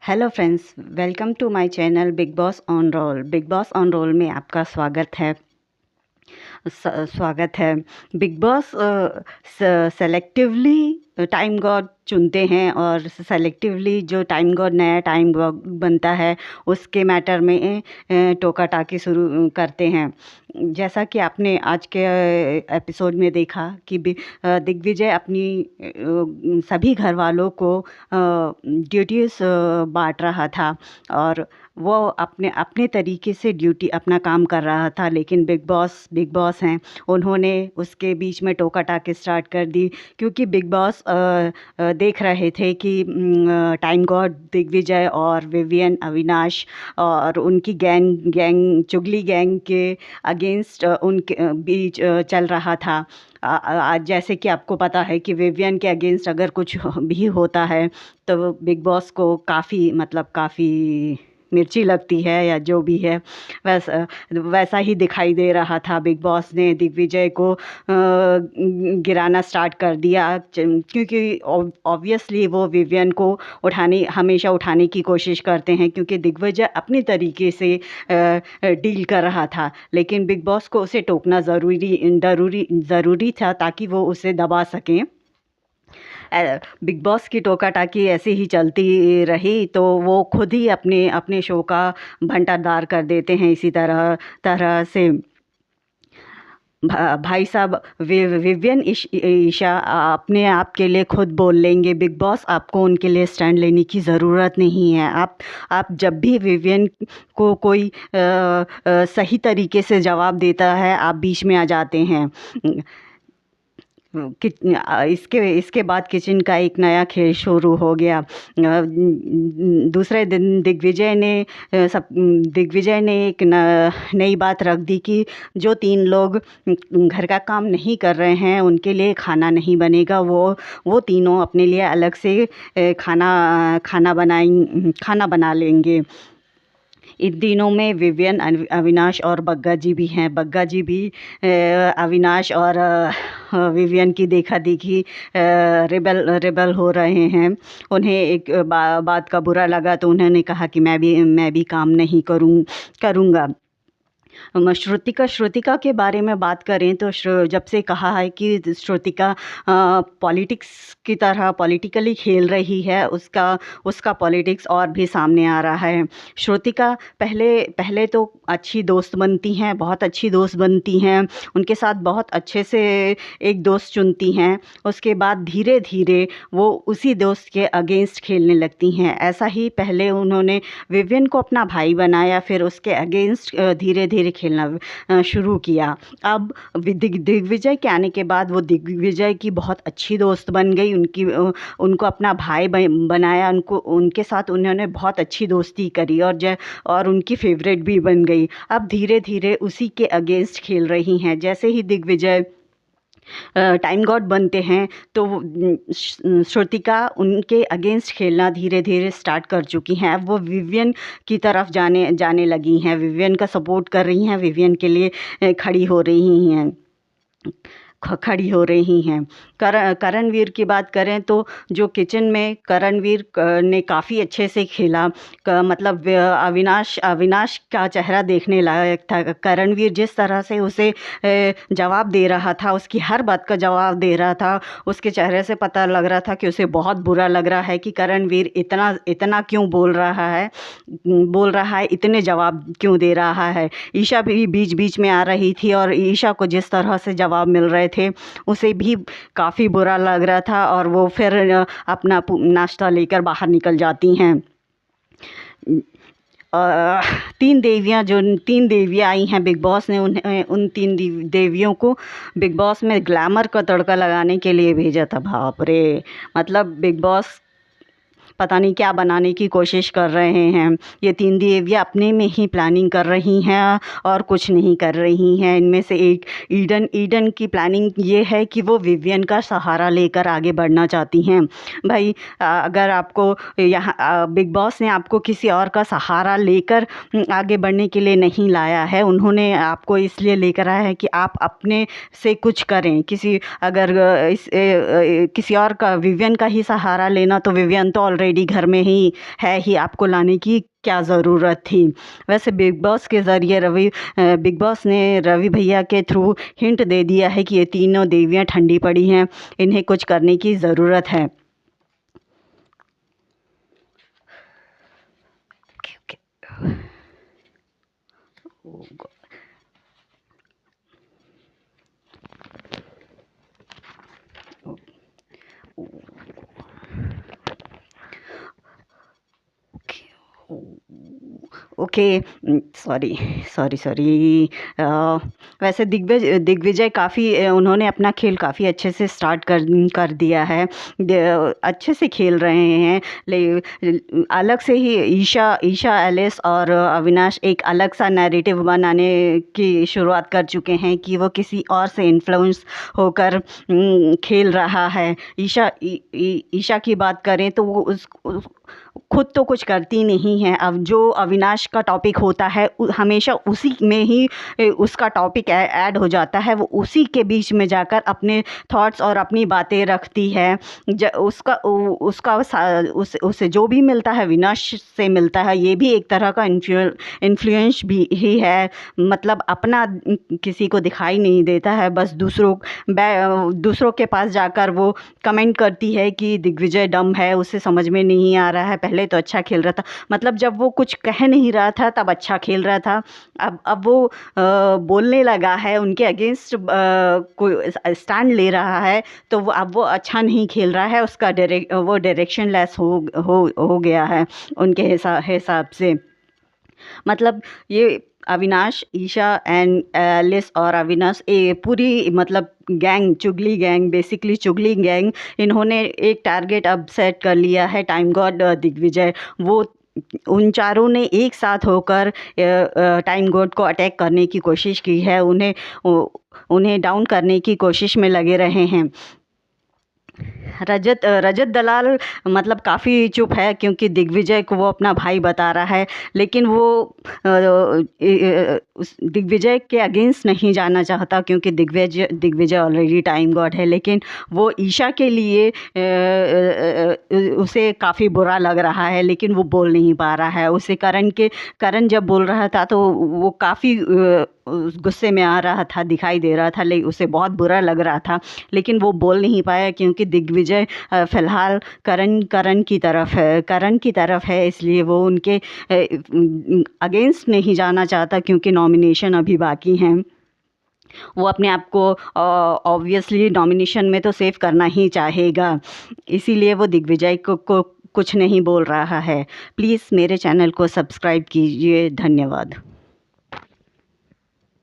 Hello friends, welcome to my channel Bigg Boss on roll. Bigg Boss on roll में आपका स्वागत है। स्वागत है। Bigg Boss selectively time god चुनते हैं और सेलेक्टिवली जो टाइम गॉड नया टाइम गॉड बनता है उसके मैटर में टोका टाकी शुरू करते हैं। जैसा कि आपने आज के एपिसोड में देखा कि दिग्विजय अपनी सभी घर वालों को ड्यूटीज बांट रहा था और वो अपने अपने तरीके से ड्यूटी अपना काम कर रहा था, लेकिन बिग बॉस हैं, उन्होंने उसके बीच में टोका टाकी स्टार्ट कर दी क्योंकि बिग बॉस देख रहे थे कि टाइम गॉड दिग्विजय और विवियन अविनाश और उनकी गैंग चुगली गैंग के अगेंस्ट उनके बीच चल रहा था। आज जैसे कि आपको पता है कि विवियन के अगेंस्ट अगर कुछ भी होता है तो बिग बॉस को काफ़ी मिर्ची लगती है या जो भी है। वैसा ही दिखाई दे रहा था। बिग बॉस ने दिग्विजय को गिराना स्टार्ट कर दिया क्योंकि ऑब्वियसली वो विवियन को हमेशा उठाने की कोशिश करते हैं क्योंकि दिग्विजय अपनी तरीके से डील कर रहा था, लेकिन बिग बॉस को उसे टोकना ज़रूरी था ताकि वो उसे दबा सकें। बिग बॉस की टोका टाकी ऐसे ही चलती रही तो वो खुद ही अपने अपने शो का भंटारदार कर देते हैं। इसी तरह तरह से भाई साहब विवियन ईशा अपने आप के लिए खुद बोल लेंगे। बिग बॉस आपको उनके लिए स्टैंड लेने की ज़रूरत नहीं है। आप जब भी विवियन को कोई सही तरीके से जवाब देता है आप बीच में आ जाते हैं। इसके बाद किचन का एक नया खेल शुरू हो गया। दूसरे दिन दिग्विजय ने एक नई बात रख दी कि जो 3 लोग घर का काम नहीं कर रहे हैं उनके लिए खाना नहीं बनेगा। वो तीनों अपने लिए अलग से खाना बना लेंगे। इन दिनों में विवियन अविनाश और बग्गा जी भी हैं। बग्गा जी भी अविनाश और विवियन की देखा देखी रिबल हो रहे हैं। उन्हें एक बात का बुरा लगा तो उन्होंने कहा कि मैं भी काम नहीं करूँगा। श्रुतिका के बारे में बात करें तो जब से कहा है कि श्रुतिका पॉलिटिक्स की तरह पॉलिटिकली खेल रही है, उसका पॉलिटिक्स और भी सामने आ रहा है। श्रुतिका पहले तो अच्छी दोस्त बनती हैं, बहुत अच्छी दोस्त बनती हैं, उनके साथ बहुत अच्छे से एक दोस्त चुनती हैं। उसके बाद धीरे धीरे वो उसी दोस्त के अगेंस्ट खेलने लगती हैं। ऐसा ही पहले उन्होंने विवियन को अपना भाई बनाया, फिर उसके अगेंस्ट धीरे धीरे खेलना शुरू किया। अब दिग्विजय के आने के बाद वो दिग्विजय की बहुत अच्छी दोस्त बन गई, उनको अपना भाई बनाया, उनके साथ उन्होंने बहुत अच्छी दोस्ती करी और उनकी फेवरेट भी बन गई। अब धीरे धीरे उसी के अगेंस्ट खेल रही हैं। जैसे ही दिग्विजय टाइम गॉड बनते हैं तो श्रुतिका उनके अगेंस्ट खेलना धीरे धीरे स्टार्ट कर चुकी हैं। अब वो विवियन की तरफ जाने लगी हैं, विवियन का सपोर्ट कर रही हैं, विवियन के लिए खड़ी हो रही हैं। करणवीर की बात करें तो जो किचन में करणवीर ने काफ़ी अच्छे से खेला। मतलब अविनाश का चेहरा देखने लायक था। करणवीर जिस तरह से उसे जवाब दे रहा था, उसकी हर बात का जवाब दे रहा था, उसके चेहरे से पता लग रहा था कि उसे बहुत बुरा लग रहा है कि करणवीर इतना क्यों बोल रहा है, इतने जवाब क्यों दे रहा है। ईशा भी बीच बीच में आ रही थी और ईशा को जिस तरह से जवाब मिल रहे थे उसे भी काफ़ी बुरा लग रहा था और वो फिर अपना नाश्ता लेकर बाहर निकल जाती हैं। 3 देवियाँ आई हैं। बिग बॉस ने उन 3 देवियों को बिग बॉस में ग्लैमर का तड़का लगाने के लिए भेजा था। बाप रे, मतलब बिग बॉस पता नहीं क्या बनाने की कोशिश कर रहे हैं। ये 3 देवियाँ अपने में ही प्लानिंग कर रही हैं और कुछ नहीं कर रही हैं। इनमें से एक ईडन की प्लानिंग ये है कि वो विवियन का सहारा लेकर आगे बढ़ना चाहती हैं। भाई अगर आपको यहाँ बिग बॉस ने आपको किसी और का सहारा लेकर आगे बढ़ने के लिए नहीं लाया है, उन्होंने आपको इसलिए लेकर आया है कि आप अपने से कुछ करें। किसी और का विवियन का ही सहारा लेना तो विवियन तो ऑलरेडी ऑलरेडी घर में ही है ही, आपको लाने की क्या ज़रूरत थी। वैसे बिग बॉस के ज़रिए बिग बॉस ने रवि भैया के थ्रू हिंट दे दिया है कि ये तीनों देवियाँ ठंडी पड़ी हैं, इन्हें कुछ करने की ज़रूरत है। Okay, sorry sorry sorry. वैसे दिग्विजय काफ़ी उन्होंने अपना खेल काफ़ी अच्छे से स्टार्ट कर दिया है, अच्छे से खेल रहे हैं। अलग से ही ईशा एलिस और अविनाश एक अलग सा नैरेटिव बनाने की शुरुआत कर चुके हैं कि वो किसी और से इन्फ्लुएंस होकर खेल रहा है। ईशा की बात करें तो वो खुद तो कुछ करती नहीं है। अब जो अविनाश का टॉपिक होता है हमेशा उसी में ही उसका टॉपिक ऐड हो जाता है, वो उसी के बीच में जाकर अपने थॉट्स और अपनी बातें रखती है। उसे जो भी मिलता है अविनाश से मिलता है, ये भी एक तरह का इन्फ्लुएंस भी ही है। मतलब अपना किसी को दिखाई नहीं देता है, बस दूसरों के पास जाकर वो कमेंट करती है कि दिग्विजय डम है, उसे समझ में नहीं आ रहा है, पहले तो अच्छा खेल रहा था। मतलब जब वो कुछ कह नहीं रहा था तब अच्छा खेल रहा था, अब वो बोलने लगा है, उनके अगेंस्ट कोई स्टैंड ले रहा है, तो अब वो अच्छा नहीं खेल रहा है, उसका वो डायरेक्शन लेस हो गया है उनके हिसाब से। मतलब ये अविनाश, ईशा एंड एलिस और अविनाश, ये पूरी मतलब चुगली गैंग, बेसिकली चुगली गैंग, इन्होंने एक टारगेट अब सेट कर लिया है, टाइम गॉड दिग्विजय। वो उन चारों ने एक साथ होकर टाइम गॉड को अटैक करने की कोशिश की है, उन्हें डाउन करने की कोशिश में लगे रहे हैं। रजत दलाल मतलब काफ़ी चुप है, क्योंकि दिग्विजय को वो अपना भाई बता रहा है, लेकिन वो दिग्विजय के अगेंस्ट नहीं जाना चाहता, क्योंकि दिग्विजय ऑलरेडी टाइम गॉड है। लेकिन वो ईशा के लिए उसे काफ़ी बुरा लग रहा है, लेकिन वो बोल नहीं पा रहा है। उसे करण जब बोल रहा था तो वो काफ़ी गुस्से में आ रहा था, दिखाई दे रहा था, लेकिन उसे बहुत बुरा लग रहा था, लेकिन वो बोल नहीं पाया, क्योंकि दिग्विजय फ़िलहाल करण की तरफ है, इसलिए वो उनके अगेंस्ट नहीं जाना चाहता, क्योंकि नॉमिनेशन अभी बाकी हैं। वो अपने आप को ऑब्वियसली नॉमिनेशन में तो सेव करना ही चाहेगा, इसीलिए वो दिग्विजय को कुछ नहीं बोल रहा है। प्लीज़ मेरे चैनल को सब्सक्राइब कीजिए। धन्यवाद।